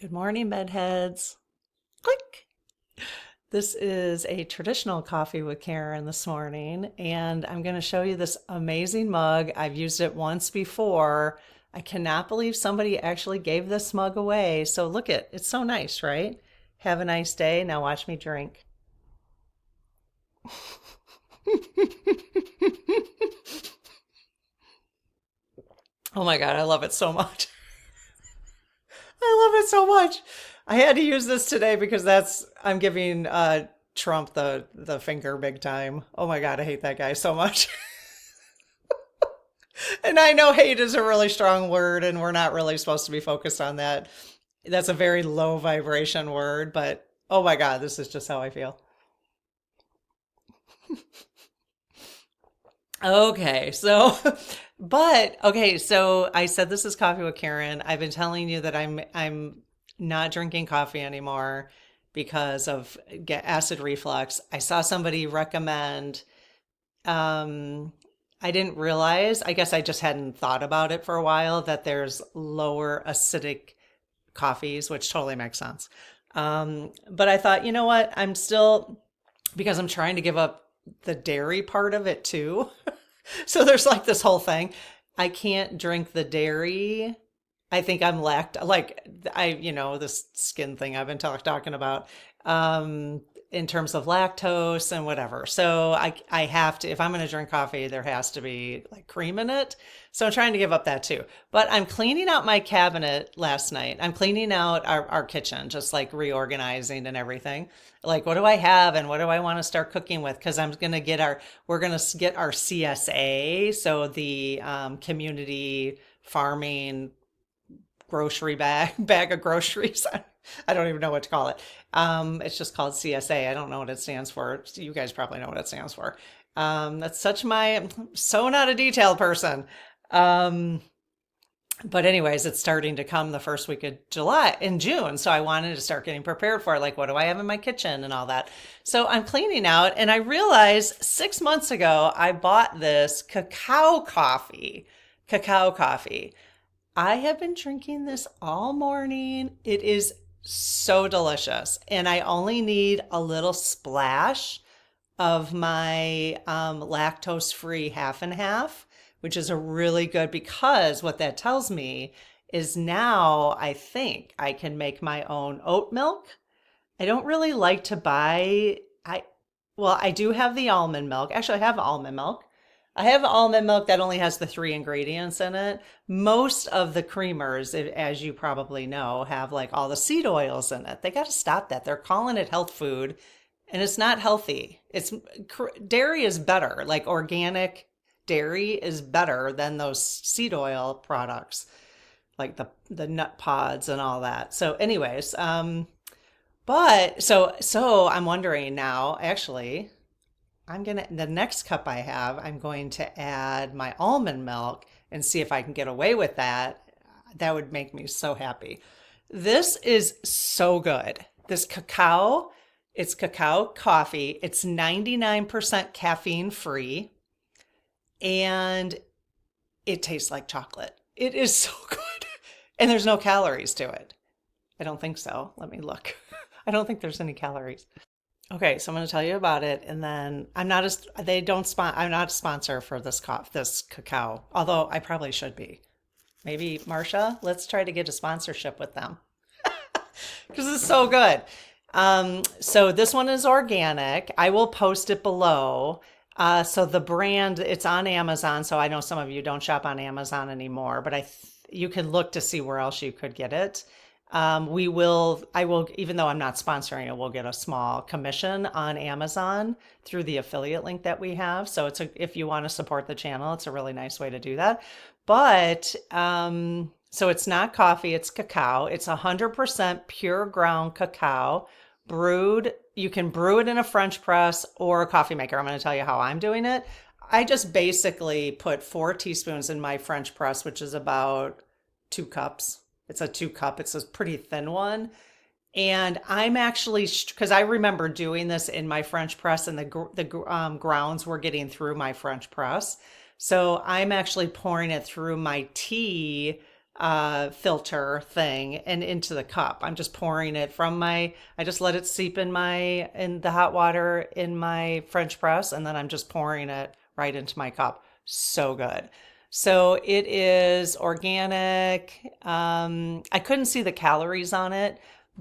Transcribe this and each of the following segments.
Good morning, bedheads. Click. This is a traditional coffee with Karen this morning, and I'm going to show you this amazing mug. I've used it once before. I cannot believe somebody actually gave this mug away. So look it's so nice, right? Have a nice day. Now watch me drink. Oh my God, I love it so much. I love it so much. I had to use this today because I'm giving Trump the finger big time. Oh my God, I hate that guy so much. And I know hate is a really strong word, and we're not really supposed to be focused on that. That's a very low vibration word, but oh my God, this is just how I feel. Okay, so, so I said this is coffee with Karen. I've been telling you that I'm not drinking coffee anymore because of get acid reflux. I saw somebody recommend, um, I didn't realize, I guess I just hadn't thought about it for a while, that there's lower acidic coffees, which totally makes sense. But I thought, you know what? Because I'm trying to give up the dairy part of it too. So there's like this whole thing. I can't drink the dairy. I think I'm this skin thing I've been talking about, in terms of lactose and whatever. So I have to, if I'm going to drink coffee, there has to be like cream in it. So I'm trying to give up that too. But I'm cleaning out my cabinet last night. I'm cleaning out our kitchen, just like reorganizing and everything. Like, what do I have and what do I want to start cooking with? Because we're going to get our CSA. So the community farming grocery bag of groceries. I don't even know what to call it. It's just called CSA. I don't know what it stands for. You guys probably know what it stands for. I'm so not a detailed person. Um, but anyways, it's starting to come the first week of June. So I wanted to start getting prepared for it. Like, what do I have in my kitchen and all that? So I'm cleaning out, and I realized 6 months ago, I bought this cacao coffee. I have been drinking this all morning. It is so delicious. And I only need a little splash of my lactose free half and half, which is a really good, because what that tells me is now I think I can make my own oat milk. I don't really like to buy, I do have the almond milk. Actually, I have almond milk. I have almond milk that only has the three ingredients in it. Most of the creamers, as you probably know, have like all the seed oils in it. They got to stop that. They're calling it health food, and it's not healthy. Dairy is better. Like, organic dairy is better than those seed oil products, like the nut pods and all that. So, anyways, but so I'm wondering now, actually. The next cup I have, I'm going to add my almond milk and see if I can get away with that. That would make me so happy. This is so good. It's cacao coffee. It's 99% caffeine free, and it tastes like chocolate. It is so good. And there's no calories to it. I don't think so. Let me look. I don't think there's any calories. Okay, so I'm going to tell you about it, and then I'm not a sponsor for this cacao, although I probably should be. Maybe Marcia, let's try to get a sponsorship with them because it's so good. So this one is organic. I will post it below. So the brand, it's on Amazon. So I know some of you don't shop on Amazon anymore, but you can look to see where else you could get it. I will, even though I'm not sponsoring it, we'll get a small commission on Amazon through the affiliate link that we have. So if you want to support the channel, it's a really nice way to do that. But, so it's not coffee, it's cacao. It's 100% pure ground cacao brewed. You can brew it in a French press or a coffee maker. I'm going to tell you how I'm doing it. I just basically put 4 teaspoons in my French press, which is about 2 cups. It's a 2 cup. It's a pretty thin one. And I'm actually, because I remember doing this in my French press, and the grounds were getting through my French press. So I'm actually pouring it through my tea, filter thing and into the cup. I'm just pouring it from I just let it seep in the hot water in my French press, and then I'm just pouring it right into my cup. So good. So it is organic. I couldn't see the calories on it,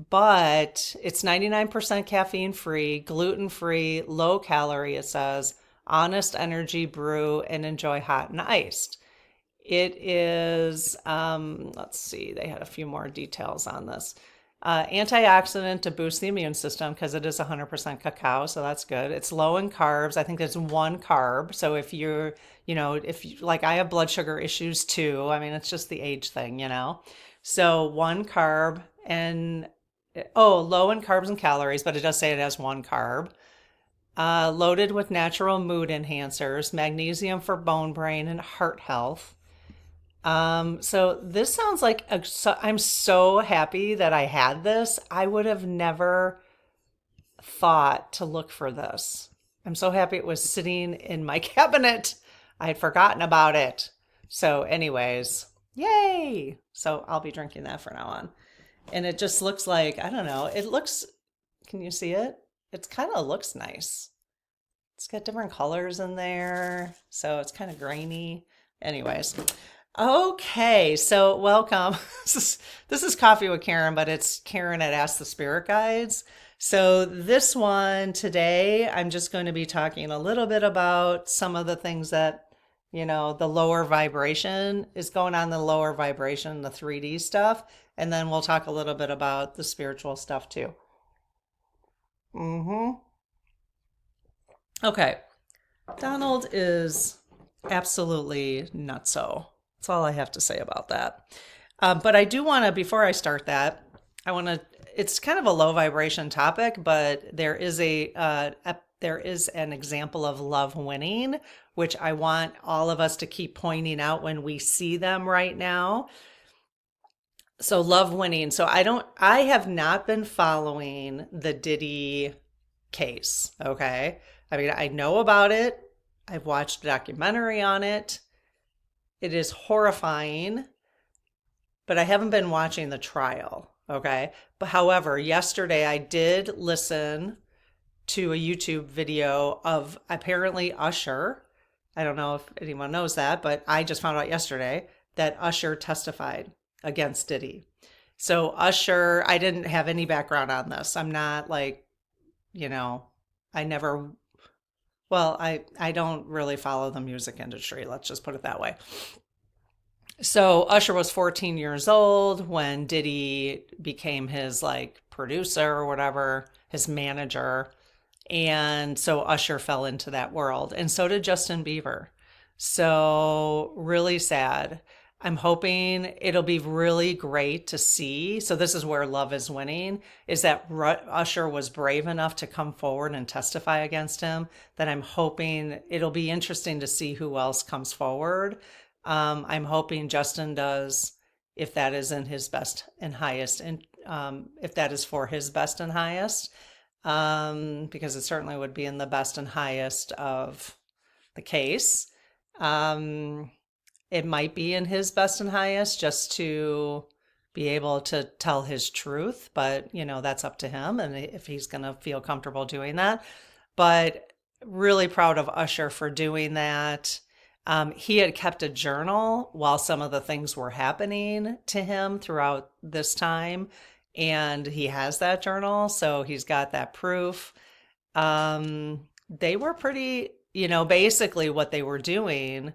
but it's 99% caffeine free, gluten free, low calorie, it says. Honest energy brew and enjoy hot and iced. It is, let's see, they had a few more details on this. Antioxidant to boost the immune system because it is 100% cacao, so that's good. It's low in carbs. I think there's one carb. So if you're, if you, like I have blood sugar issues too. I mean, it's just the age thing. So one carb and, oh, low in carbs and calories, but it does say it has one carb. Loaded with natural mood enhancers, magnesium for bone, brain, and heart health. So this sounds like I'm so happy that I had this. I would have never thought to look for this. I'm so happy it was sitting in my cabinet. I had forgotten about it. So anyways, yay. So I'll be drinking that from now on. And it just looks like, I don't know, can you see it? It kind of looks nice. It's got different colors in there. So it's kind of grainy. Anyways. Okay, so welcome. This is Coffee with Karen, but it's Karen at Ask the Spirit Guides. So this one today, I'm just going to be talking a little bit about some of the things that, the lower vibration is going on, the lower vibration, the 3D stuff, and then we'll talk a little bit about the spiritual stuff too. Okay, Donald is absolutely nutso. That's all I have to say about that. But I do want to, before I start that, it's kind of a low vibration topic, but there is an example of love winning, which I want all of us to keep pointing out when we see them right now. So love winning. So I have not been following the Diddy case. Okay. I mean, I know about it. I've watched a documentary on it. It is horrifying, but I haven't been watching the trial, okay? But however, yesterday I did listen to a YouTube video of apparently Usher. I don't know if anyone knows that, but I just found out yesterday that Usher testified against Diddy. So Usher, I didn't have any background on this. I'm not like, I never I don't really follow the music industry. Let's just put it that way. So Usher was 14 years old when Diddy became his producer or whatever, his manager. And so Usher fell into that world. And so did Justin Bieber. So really sad. I'm hoping it'll be really great to see. So this is where love is winning, is that Usher was brave enough to come forward and testify against him, that I'm hoping it'll be interesting to see who else comes forward. I'm hoping Justin does, if that is in his best and highest, and if that is for his best and highest, because it certainly would be in the best and highest of the case. It might be in his best and highest just to be able to tell his truth, but that's up to him and if he's going to feel comfortable doing that. But really proud of Usher for doing that. He had kept a journal while some of the things were happening to him throughout this time, and he has that journal, so he's got that proof. They were pretty, basically what they were doing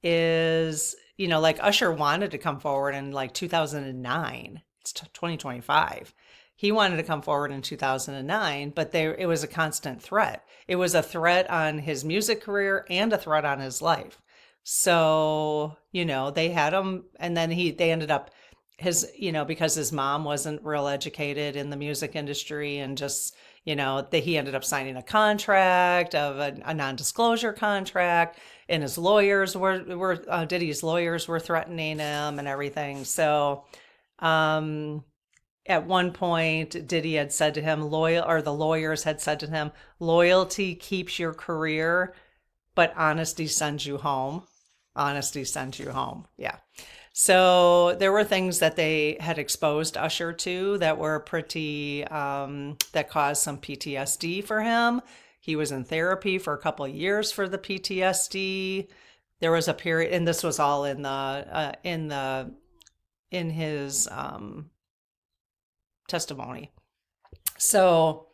is, like Usher wanted to come forward in 2009. It's 2025. He wanted to come forward in 2009, but it was a constant threat. It was a threat on his music career and a threat on his life. So, they had him, and then they ended up because his mom wasn't real educated in the music industry, and just, that he ended up signing a contract of a non-disclosure contract, and his lawyers Diddy's lawyers were threatening him and everything. So, at one point, Diddy had said to him, the lawyers had said to him, loyalty keeps your career, but honesty sends you home. Honesty sends you home. Yeah. So there were things that they had exposed Usher to that were pretty, that caused some PTSD for him. He was in therapy for a couple of years for the PTSD. There was a period, and this was all in his testimony. So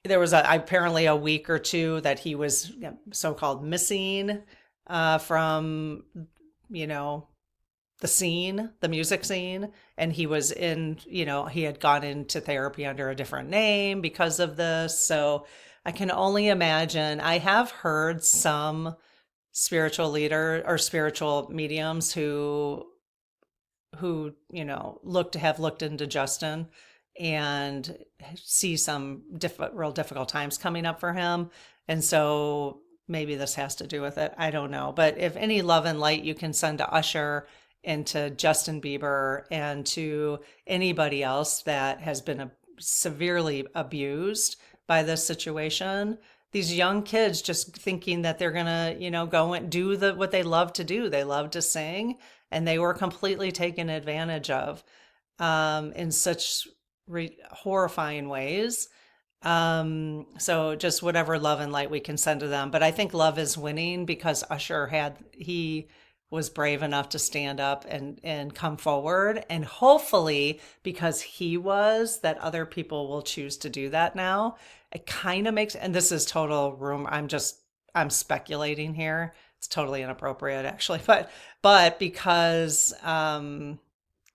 there was apparently a week or two that he was so-called missing from, you know, the scene, the music scene. And he was in, he had gone into therapy under a different name because of this. So I can only imagine. I have heard some spiritual leader or spiritual mediums who have looked into Justin and see some real difficult times coming up for him. And so maybe this has to do with it. I don't know. But if any love and light you can send to Usher and to Justin Bieber and to anybody else that has been severely abused by this situation, these young kids just thinking that they're gonna, go and do what they love to do. They love to sing, and they were completely taken advantage of in such horrifying ways. So just whatever love and light we can send to them. But I think love is winning because he was brave enough to stand up and come forward. And hopefully, because he was, that other people will choose to do that now. It kind of makes, and this is total room. I'm speculating here. It's totally inappropriate actually, but because,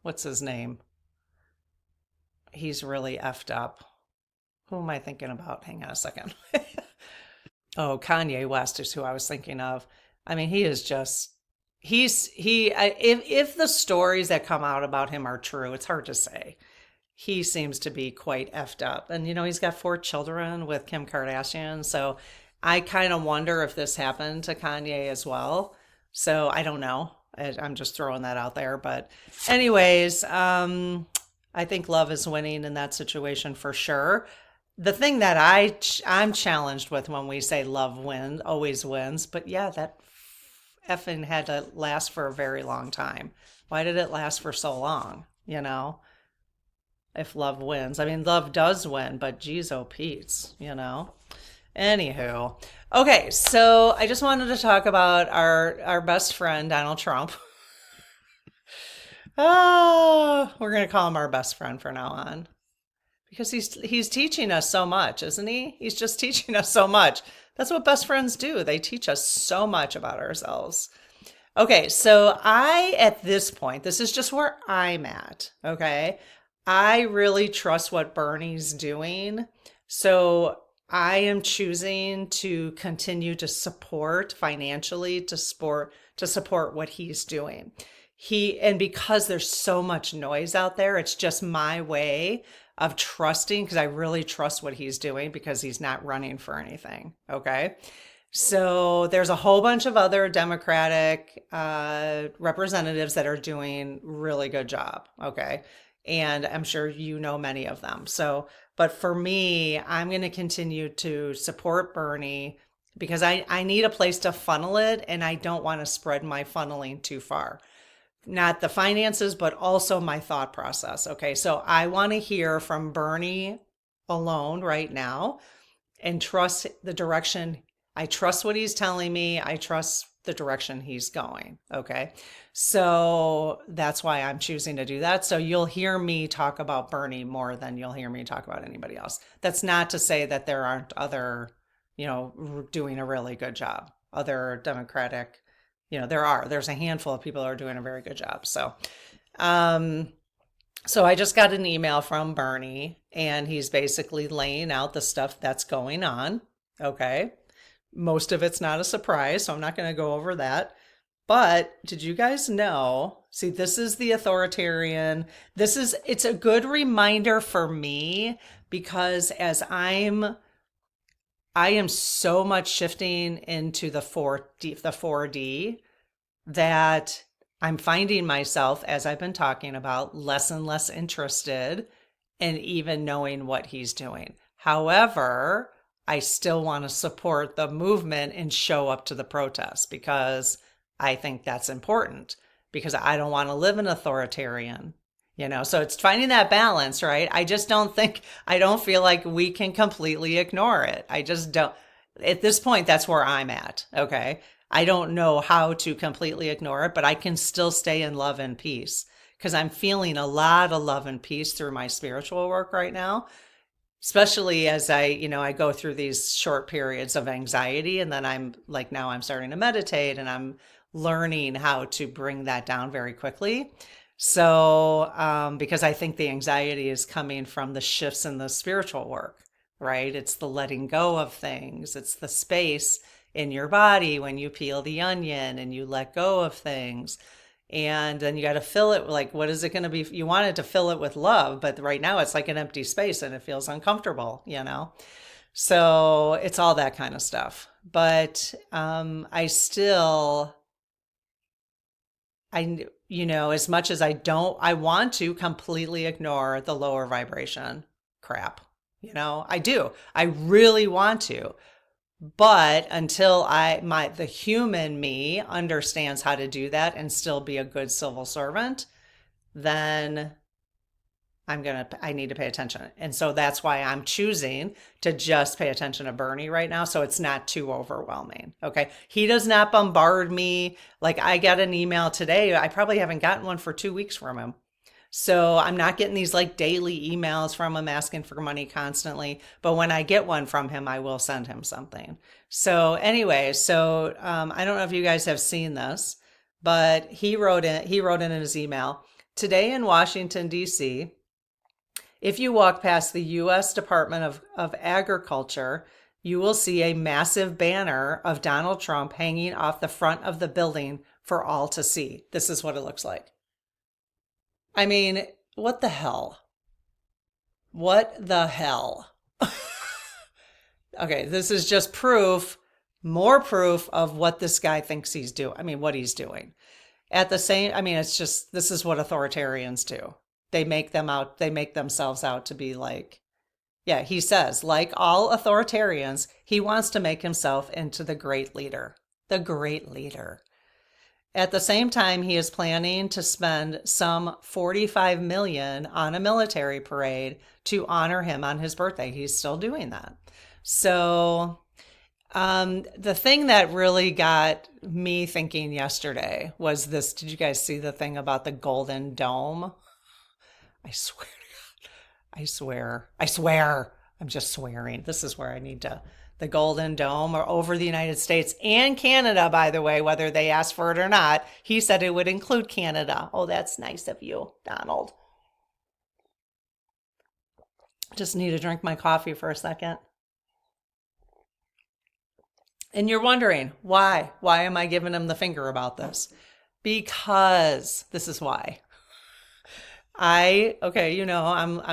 what's his name? He's really effed up. Who am I thinking about? Hang on a second. Oh, Kanye West is who I was thinking of. I mean, he is just, if the stories that come out about him are true, it's hard to say. He seems to be quite effed up. And, he's got 4 children with Kim Kardashian. So I kind of wonder if this happened to Kanye as well. So I don't know. I'm just throwing that out there. But anyways, I think love is winning in that situation for sure. The thing that I'm challenged with when we say love wins, always wins, but yeah, that effing had to last for a very long time. Why did it last for so long? If love wins. I mean, love does win, but geez, oh Pete's, Anywho. Okay, so I just wanted to talk about our best friend, Donald Trump. We're going to call him our best friend from now on. Because he's teaching us so much, isn't he? He's just teaching us so much. That's what best friends do. They teach us so much about ourselves. Okay, so at this point, this is just where I'm at, okay? I really trust what Bernie's doing. So I am choosing to continue to support financially, to support what he's doing. And because there's so much noise out there, it's just my way of trusting, because I really trust what he's doing because he's not running for anything. Okay. So there's a whole bunch of other Democratic representatives that are doing really good job. Okay. And I'm sure many of them. So, but for me, I'm going to continue to support Bernie because I need a place to funnel it, and I don't want to spread my funneling too far. Not the finances, but also my thought process. Okay. So I want to hear from Bernie alone right now and trust the direction. I trust what he's telling me. I trust the direction he's going. Okay. So that's why I'm choosing to do that. So you'll hear me talk about Bernie more than you'll hear me talk about anybody else. That's not to say that there aren't other, doing a really good job. Other Democratic, there's a handful of people who are doing a very good job. So, so I just got an email from Bernie, and he's basically laying out the stuff that's going on. Okay. Most of it's not a surprise, so I'm not going to go over that. But did you guys know? See, this is the authoritarian. It's a good reminder for me because as I am so much shifting into the 4D that I'm finding myself, as I've been talking about, less and less interested in even knowing what he's doing. However, I still want to support the movement and show up to the protests because I think that's important. because I don't want to live an authoritarian. So it's finding that balance, right? I don't feel like we can completely ignore it. I just don't. At this point, that's where I'm at. Okay. I don't know how to completely ignore it, but I can still stay in love and peace because I'm feeling a lot of love and peace through my spiritual work right now, especially as I go through these short periods of anxiety. And then now I'm starting to meditate and I'm learning how to bring that down very quickly. So, because I think the anxiety is coming from the shifts in the spiritual work, right? It's the letting go of things. It's the space in your body when you peel the onion and you let go of things. And then you got to fill it, like, what is it going to be? You wanted to fill it with love, but right now it's like an empty space and it feels uncomfortable. So it's all that kind of stuff. But as much as I want to completely ignore the lower vibration crap. I do. I really want to. But until the human me understands how to do that and still be a good civil servant, then I need to pay attention. And so that's why I'm choosing to just pay attention to Bernie right now. So it's not too overwhelming. Okay. He does not bombard me. Like I got an email today. I probably haven't gotten one for 2 weeks from him. So I'm not getting these like daily emails from him asking for money constantly. But when I get one from him, I will send him something. So anyway, I don't know if you guys have seen this, but he wrote in his email, today in Washington, D.C., if you walk past the U.S. Department of Agriculture, you will see a massive banner of Donald Trump hanging off the front of the building for all to see. This is what it looks like. I mean, what the hell? What the hell? Okay, this is just more proof of what this guy thinks he's doing. I mean, what he's doing. This is what authoritarians do. They make themselves out to be like, yeah, he says, like all authoritarians, he wants to make himself into the great leader. The great leader. At the same time, he is planning to spend some $45 million on a military parade to honor him on his birthday. He's still doing that. So the thing that really got me thinking yesterday was this. Did you guys see the thing about the Golden Dome? I swear to God. I swear. I'm just swearing. This is where I need to. The Golden Dome or over the United States and Canada, by the way, whether they asked for it or not. He said it would include Canada. Oh, that's nice of you, Donald. Just need to drink my coffee for a second. And you're wondering, why? Why am I giving him the finger about this? Because this is why. I'm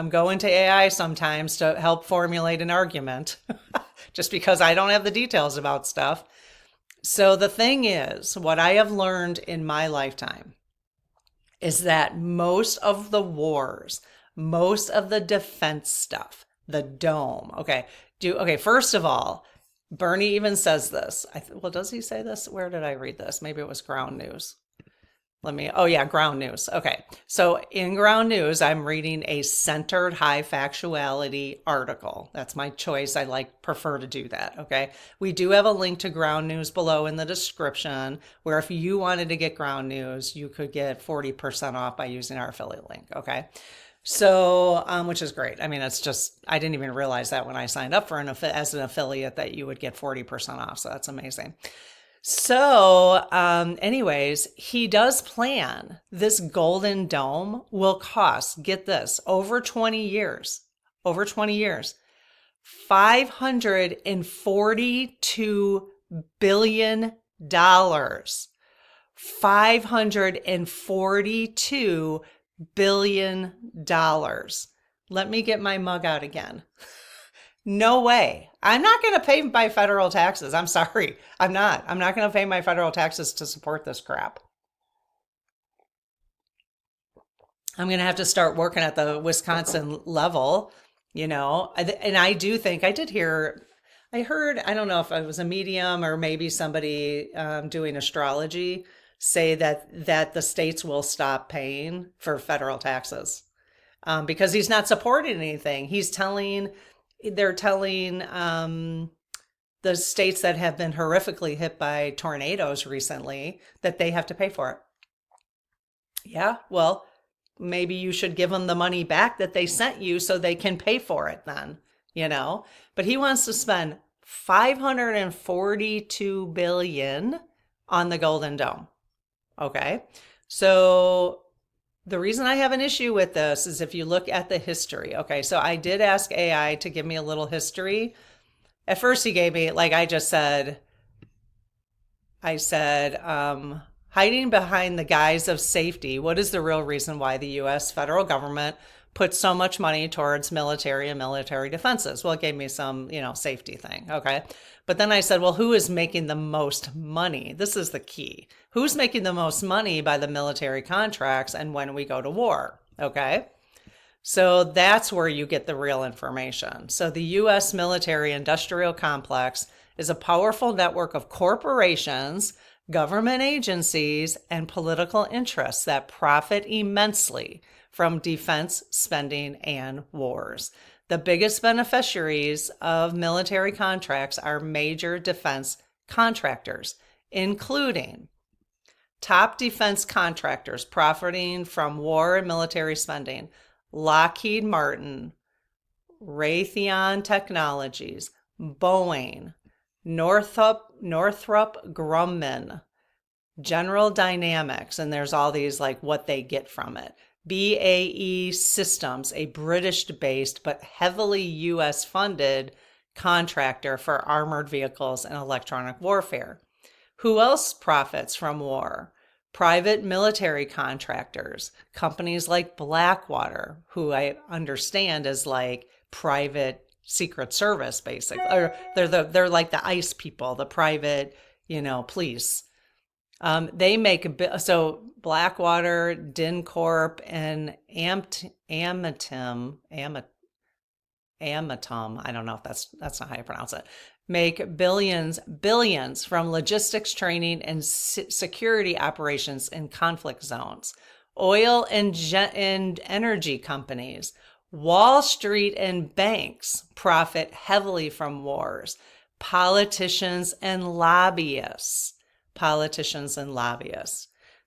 going to AI sometimes to help formulate an argument just because I don't have the details about stuff. So the thing is, what I have learned in my lifetime is that most of the wars, most of the defense stuff, the dome, first of all, Bernie even says this. Does he say this? Where did I read this? Maybe it was Ground News. Ground News. Okay. So in Ground News, I'm reading a centered high factuality article. That's my choice. I prefer to do that. Okay. We do have a link to Ground News below in the description where if you wanted to get Ground News, you could get 40% off by using our affiliate link. Okay. So, which is great. I mean, it's just, I didn't even realize that when I signed up as an affiliate that you would get 40% off. So that's amazing. So, anyways, he does plan this Golden Dome will cost, get this, over 20 years, $542 billion. $542 billion. Let me get my mug out again. No way. I'm not going to pay my federal taxes. I'm sorry. I'm not going to pay my federal taxes to support this crap. I'm going to have to start working at the Wisconsin level, and I do think I heard, I don't know if it was a medium or maybe somebody doing astrology say that the states will stop paying for federal taxes, because he's not supporting anything. They're telling the states that have been horrifically hit by tornadoes recently that they have to pay for it. Yeah, well, maybe you should give them the money back that they sent you so they can pay for it then. But he wants to spend 542 billion on the Golden Dome. Okay. So the reason I have an issue with this is if you look at the history. Okay, so I did ask AI to give me a little history. At first he gave me, like I said, hiding behind the guise of safety, what is the real reason why the US federal government puts so much money towards military and military defenses? Well, it gave me some, safety thing. Okay. But then I said, well, who is making the most money? This is the key. Who's making the most money by the military contracts and when we go to war? Okay. So that's where you get the real information. So the US military industrial complex is a powerful network of corporations, government agencies, and political interests that profit immensely from defense spending and wars. The biggest beneficiaries of military contracts are major defense contractors, including top defense contractors profiting from war and military spending: Lockheed Martin, Raytheon Technologies, Boeing, Northrop Grumman, General Dynamics, and there's all these like what they get from it. BAE Systems, a British-based but heavily US-funded contractor for armored vehicles and electronic warfare. Who else profits from war? Private military contractors, companies like Blackwater, who I understand is like private Secret Service, basically, or they're like the ICE people, the private, police. They make so Blackwater, DynCorp, and Amatum, I don't know if that's not how you pronounce it, make billions from logistics training and security operations in conflict zones. Oil and energy companies, Wall Street and banks profit heavily from wars. Politicians and lobbyists.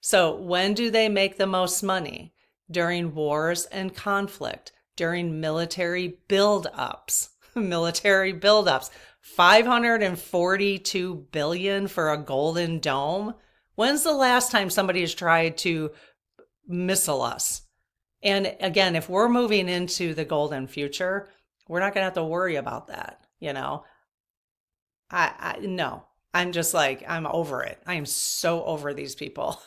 So when do they make the most money? During wars and conflict, during military buildups. 542 billion for a Golden Dome. When's the last time somebody has tried to missile us? And again, if we're moving into the golden future, we're not going to have to worry about that. No, I'm just like, I'm over it. I am so over these people.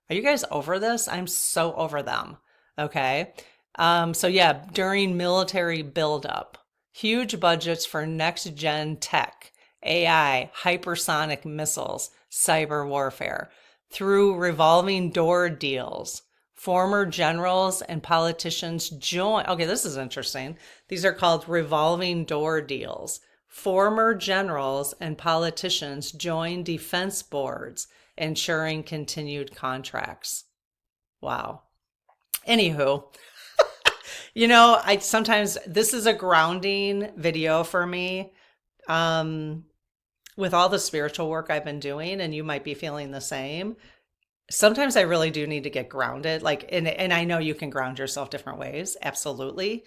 Are you guys over this? I'm so over them. Okay. So yeah, during military buildup, huge budgets for next gen tech, AI, hypersonic missiles, cyber warfare, through revolving door deals. Former generals and politicians join. Okay, this is interesting. These are called revolving door deals. Former generals and politicians join defense boards, ensuring continued contracts. Wow. Anywho, I sometimes, this is a grounding video for me. With all the spiritual work I've been doing, and you might be feeling the same. Sometimes I really do need to get grounded. And I know you can ground yourself different ways. Absolutely.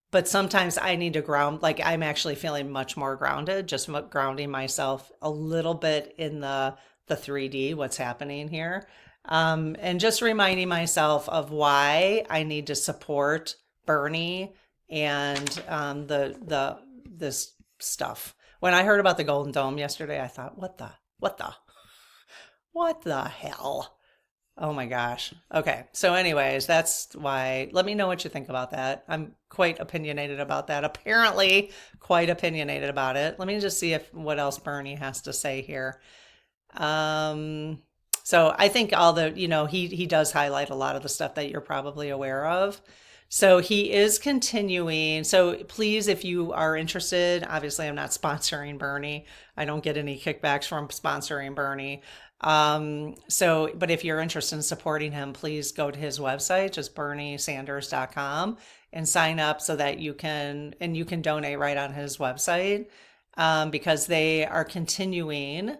But sometimes I need to ground, like I'm actually feeling much more grounded, just grounding myself a little bit in the 3D, what's happening here. And just reminding myself of why I need to support Bernie and this stuff. When I heard about the Golden Dome yesterday, I thought, what the hell? Oh my gosh. Okay. So anyways, that's why, let me know what you think about that. I'm quite opinionated about that. Apparently quite opinionated about it. Let me just see what else Bernie has to say here. So I think all the, he does highlight a lot of the stuff that you're probably aware of. So he is continuing. So please, if you are interested, obviously I'm not sponsoring Bernie. I don't get any kickbacks from sponsoring Bernie. But if you're interested in supporting him, please go to his website, just berniesanders.com, and sign up so that you can donate right on his website, because they are continuing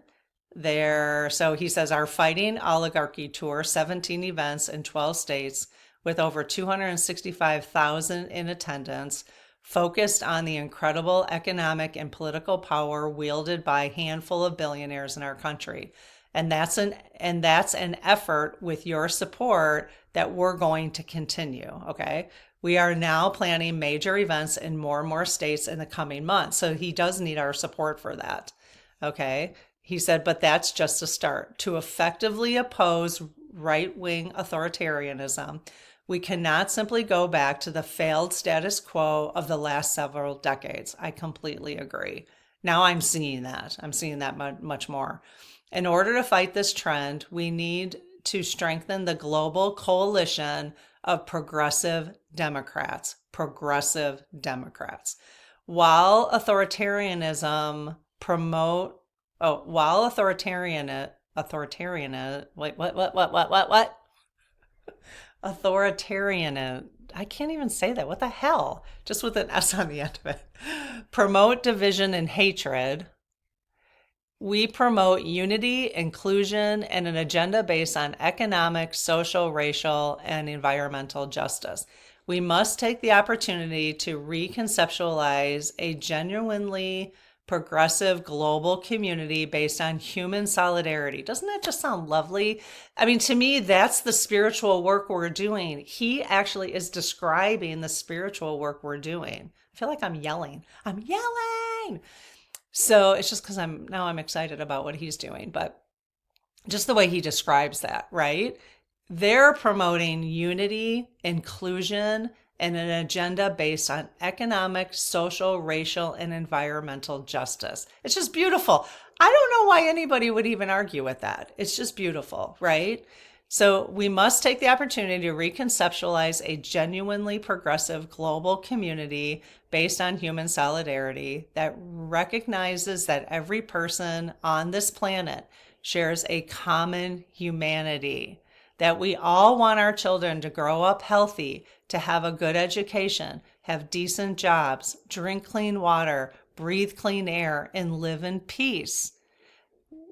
so he says, our Fighting Oligarchy Tour, 17 events in 12 states with over 265,000 in attendance, focused on the incredible economic and political power wielded by a handful of billionaires in our country. And that's an effort with your support that we're going to continue. Okay. We are now planning major events in more and more states in the coming months. So he does need our support for that. Okay. He said, but that's just a start. To effectively oppose right-wing authoritarianism, we cannot simply go back to the failed status quo of the last several decades. I completely agree. Now I'm seeing that. I'm seeing that much more. In order to fight this trend, we need to strengthen the global coalition of progressive Democrats. Progressive Democrats. While authoritarianism promote while authoritarian, I can't even say that. What the hell? Just with an S on the end of it. Promote division and hatred. We promote unity, inclusion, and an agenda based on economic, social, racial, and environmental justice. We must take the opportunity to reconceptualize a genuinely progressive global community based on human solidarity. Doesn't that just sound lovely? I mean, to me, that's the spiritual work we're doing. He actually is describing the spiritual work we're doing. I feel like I'm yelling. I'm yelling. So it's just because I'm excited about what he's doing, but just the way he describes that, right? They're promoting unity, inclusion, and an agenda based on economic, social, racial, and environmental justice. It's just beautiful. I don't know why anybody would even argue with that. It's just beautiful, right? So we must take the opportunity to reconceptualize a genuinely progressive global community based on human solidarity that recognizes that every person on this planet shares a common humanity, that we all want our children to grow up healthy, to have a good education, have decent jobs, drink clean water, breathe clean air, and live in peace.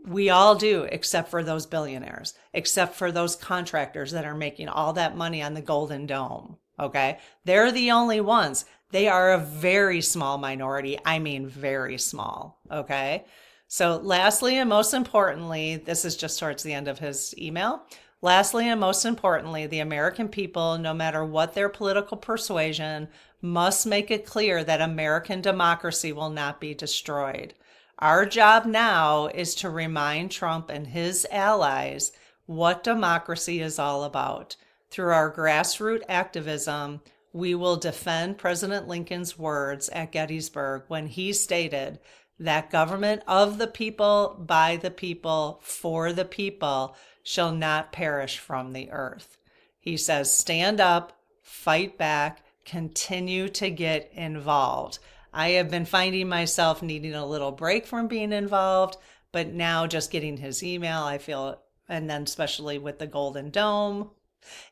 We all do, except for those billionaires, except for those contractors that are making all that money on the Golden Dome. Okay. They're the only ones. They are a very small minority. I mean, very small. Okay. So lastly, and most importantly, this is just towards the end of his email. Lastly, and most importantly, the American people, no matter what their political persuasion, must make it clear that American democracy will not be destroyed. Our job now is to remind Trump and his allies what democracy is all about. Through our grassroots activism, we will defend President Lincoln's words at Gettysburg when he stated that government of the people, by the people, for the people shall not perish from the earth. He says, stand up, fight back, continue to get involved. I have been finding myself needing a little break from being involved, but now just getting his email, I feel, and then especially with the Golden Dome.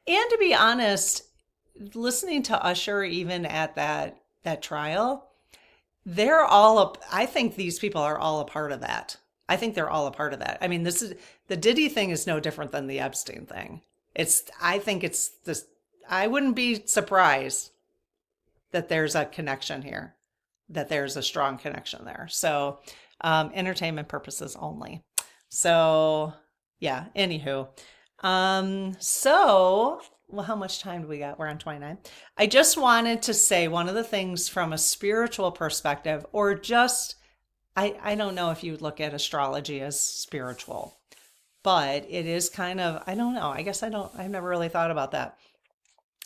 And to be honest, listening to Usher even at that trial, they're all I think these people are all a part of that. I think they're all a part of that. I mean, this is the Diddy thing is no different than the Epstein thing. I think it's this. I wouldn't be surprised that there's a connection here, that there's a strong connection there. So, entertainment purposes only. So, yeah. Anywho, well, how much time do we got? We're on 29. I just wanted to say one of the things from a spiritual perspective, or just, I don't know if you would look at astrology as spiritual, but it is kind of, I don't know. I guess I've never really thought about that.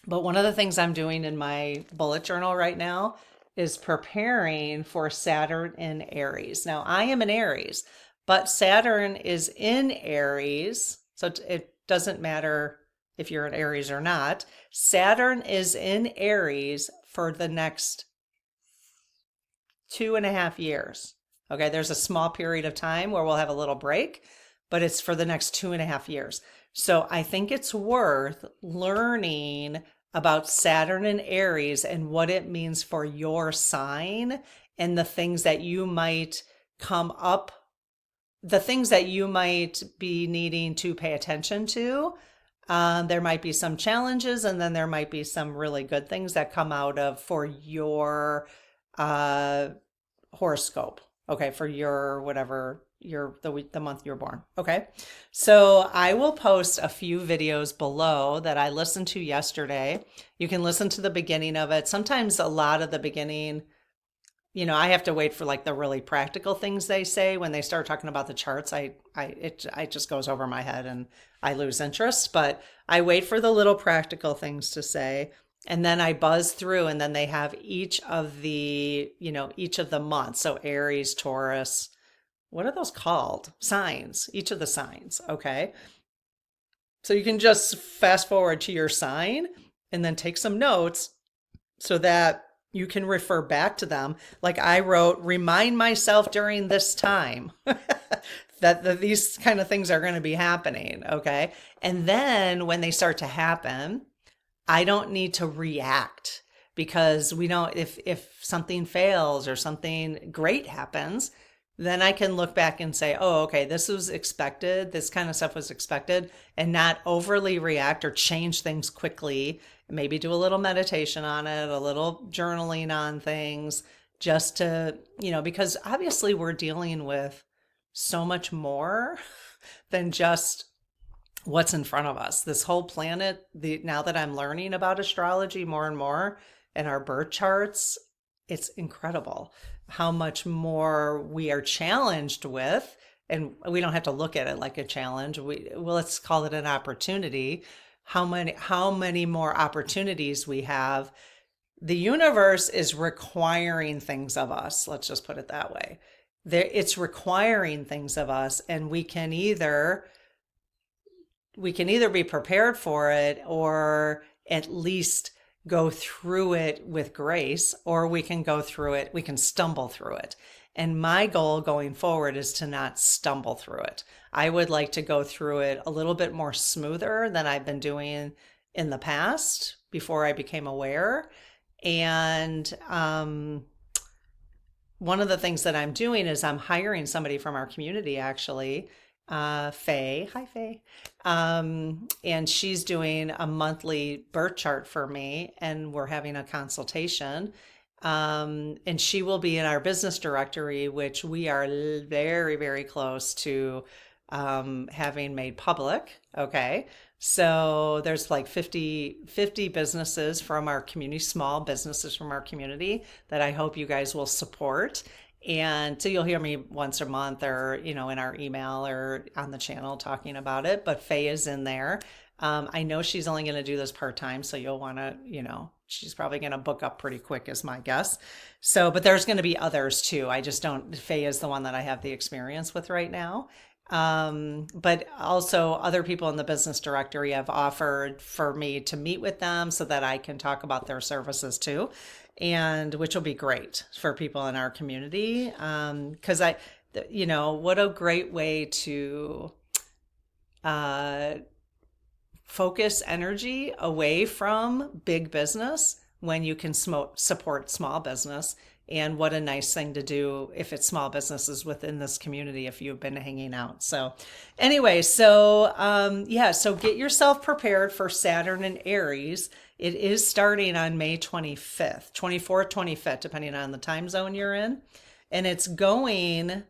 But one of the things I'm doing in my bullet journal right now is preparing for Saturn in Aries. Now, I am an Aries, but Saturn is in Aries. So it doesn't matter if you're an Aries or not. Saturn is in Aries for the next 2.5 years. Okay, there's a small period of time where we'll have a little break, but it's for the next 2.5 years. So I think it's worth learning about Saturn and Aries and what it means for your sign and the things that you might come up, the things that you might be needing to pay attention to. There might be some challenges, and then there might be some really good things that come out of for your uh, horoscope. Okay, for your whatever your the week, the month you're born. Okay, so I will post a few videos below that I listened to yesterday. You can listen to the beginning of it. Sometimes a lot of the beginning, I have to wait for like the really practical things they say. When they start talking about the charts, it just goes over my head and I lose interest. But I wait for the little practical things to say, and then I buzz through, and then they have each of the months. So Aries, Taurus, what are those called? Signs, each of the signs. Okay. So you can just fast forward to your sign and then take some notes so that you can refer back to them. Like I wrote, remind myself during this time that these kind of things are going to be happening. Okay. And then when they start to happen, I don't need to react, because we don't, if something fails or something great happens, then I can look back and say, oh, okay, this was expected. This kind of stuff was expected, and not overly react or change things quickly. Maybe do a little meditation on it, a little journaling on things, just to, because obviously we're dealing with so much more than just what's in front of us. This whole planet, now that I'm learning about astrology more and more and our birth charts, it's incredible how much more we are challenged with. And we don't have to look at it like a challenge. Let's call it an opportunity. How many more opportunities we have. The universe is requiring things of us. Let's just put it that way. It's requiring things of us, and we can either be prepared for it, or at least go through it with grace, or we can stumble through it. And my goal going forward is to not stumble through it. I would like to go through it a little bit more smoother than I've been doing in the past before I became aware. And one of the things that I'm doing is I'm hiring somebody from our community, actually, Faye. Hi, Faye. And she's doing a monthly birth chart for me, and we're having a consultation. And she will be in our business directory, which we are very, very close to having made public. Okay. So there's like 50 businesses from our community, small businesses from our community, that I hope you guys will support. And so you'll hear me once a month, or, in our email or on the channel talking about it. But Faye is in there. I know she's only going to do this part-time, so you'll want to, she's probably going to book up pretty quick is my guess. So, but there's going to be others too. Faye is the one that I have the experience with right now. But also other people in the business directory have offered for me to meet with them so that I can talk about their services too. And which will be great for people in our community. Cause what a great way to, focus energy away from big business when you can support small business. And what a nice thing to do if it's small businesses within this community, if you've been hanging out. So anyway, so get yourself prepared for Saturn and Aries. It is starting on May 25th, 24th, 25th, depending on the time zone you're in. And it's going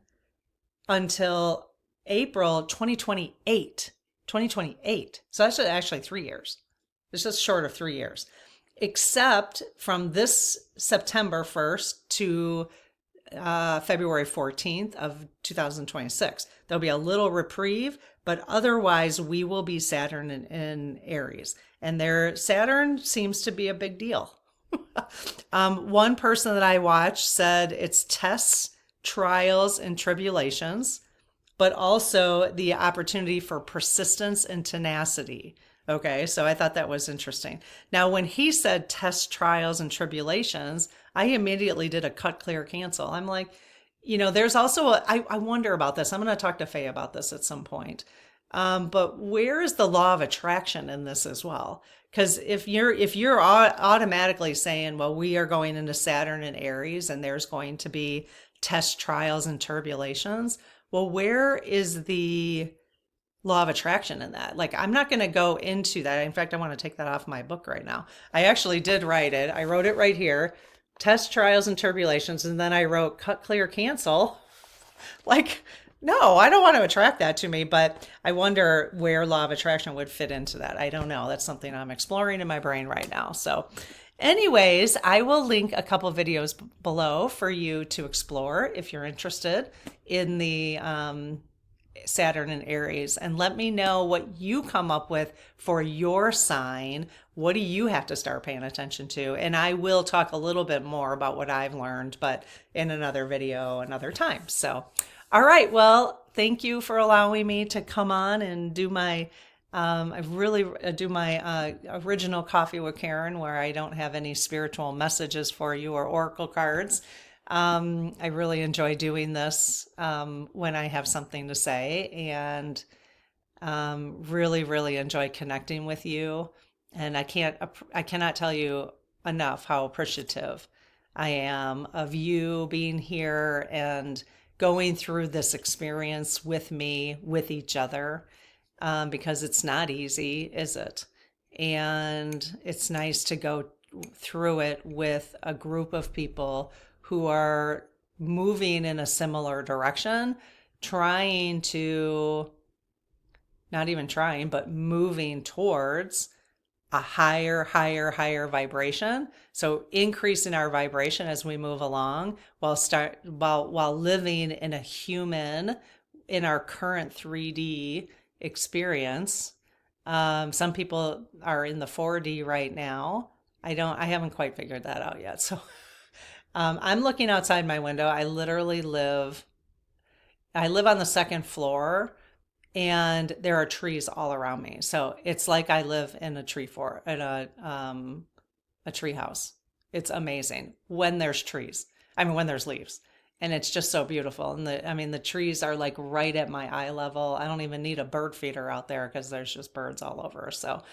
until April 2028. 2028. So that's actually 3 years. It's just short of 3 years. Except from this September 1st to February 14th of 2026. There'll be a little reprieve, but otherwise we will be Saturn in Aries. And Saturn seems to be a big deal. One person that I watched said it's tests, trials, and tribulations, but also the opportunity for persistence and tenacity. Okay, so I thought that was interesting. Now, when he said test, trials, and tribulations, I immediately did a cut, clear, cancel. I'm like, There's also I wonder about this. I'm going to talk to Faye about this at some point. But where is the law of attraction in this as well? Because if you're automatically saying, well, we are going into Saturn and Aries, and there's going to be test trials and turbulations. Well, where is the law of attraction in that? Like, I'm not going to go into that. In fact, I want to take that off my book right now. I actually did write it. I wrote it right here. Test trials and turbulations, and then I wrote cut, clear, cancel. Like, no, I don't want to attract that to me, but I wonder where law of attraction would fit into that. I don't know. That's something I'm exploring in my brain right now. So, anyways, I will link a couple of videos below for you to explore if you're interested in the Saturn and Aries, and let me know what you come up with for your sign. What do you have to start paying attention to? And I will talk a little bit more about what I've learned, but in another video, another time. So, all right. Well, thank you for allowing me to come on and do my I really do my original Coffee with Karen, where I don't have any spiritual messages for you or oracle cards. I really enjoy doing this when I have something to say, and really, really enjoy connecting with you. And I cannot tell you enough how appreciative I am of you being here and going through this experience with me, with each other, because it's not easy, is it? And it's nice to go through it with a group of people who are moving in a similar direction, trying to, not even trying, but moving towards a higher, higher, higher vibration. So increasing our vibration as we move along while living in a human, in our current 3D experience. Some people are in the 4D right now. I haven't quite figured that out yet. So I'm looking outside my window. I live on the second floor, and there are trees all around me. So it's like I live in a tree house. It's amazing when there's trees. I mean, when there's leaves, and it's just so beautiful. And the trees are like right at my eye level. I don't even need a bird feeder out there because there's just birds all over. So,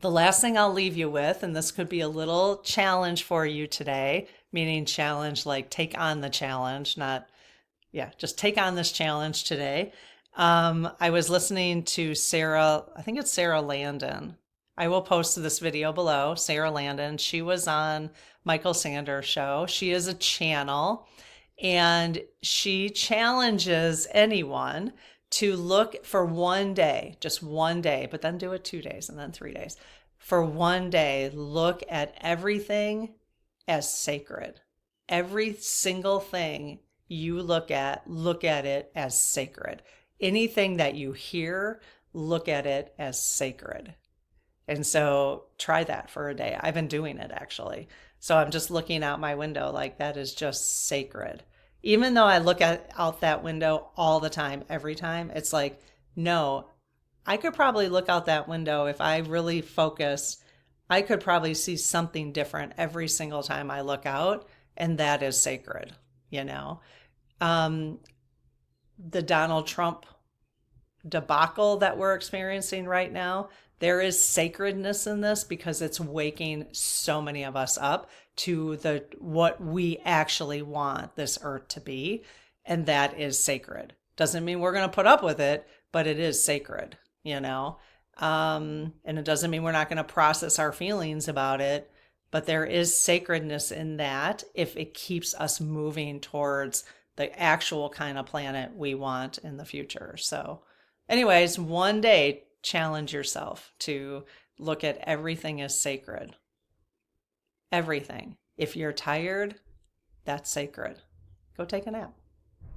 the last thing I'll leave you with, and this could be a little challenge for you today, meaning challenge like take on the challenge, not, yeah, just take on this challenge today. I was listening to Sarah, I think it's Sarah Landon. I will post this video below. Sarah Landon, she was on Michael Sanders' show. She is a channel, and she challenges anyone to look for one day, just one day, but then do it 2 days and then 3 days. For one day, look at everything as sacred. Every single thing you look at it as sacred. Anything that you hear, look at it as sacred. And so try that for a day. I've been doing it actually. So I'm just looking out my window like that is just sacred. Even though I look out that window all the time, every time, it's like, no, I could probably look out that window if I really focus. I could probably see something different every single time I look out, and that is sacred, you know. The Donald Trump debacle that we're experiencing right now, there is sacredness in this because it's waking so many of us up to what we actually want this earth to be, and that is sacred. Doesn't mean we're going to put up with it, but it is sacred, you know. And it doesn't mean we're not going to process our feelings about it, but there is sacredness in that if it keeps us moving towards the actual kind of planet we want in the future. So anyways, one day, challenge yourself to look at everything as sacred. Everything. If you're tired, that's sacred. Go take a nap.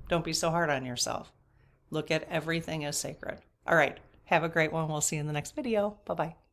Don't be so hard on yourself. Look at everything as sacred. All right. Have a great one. We'll see you in the next video. Bye-bye.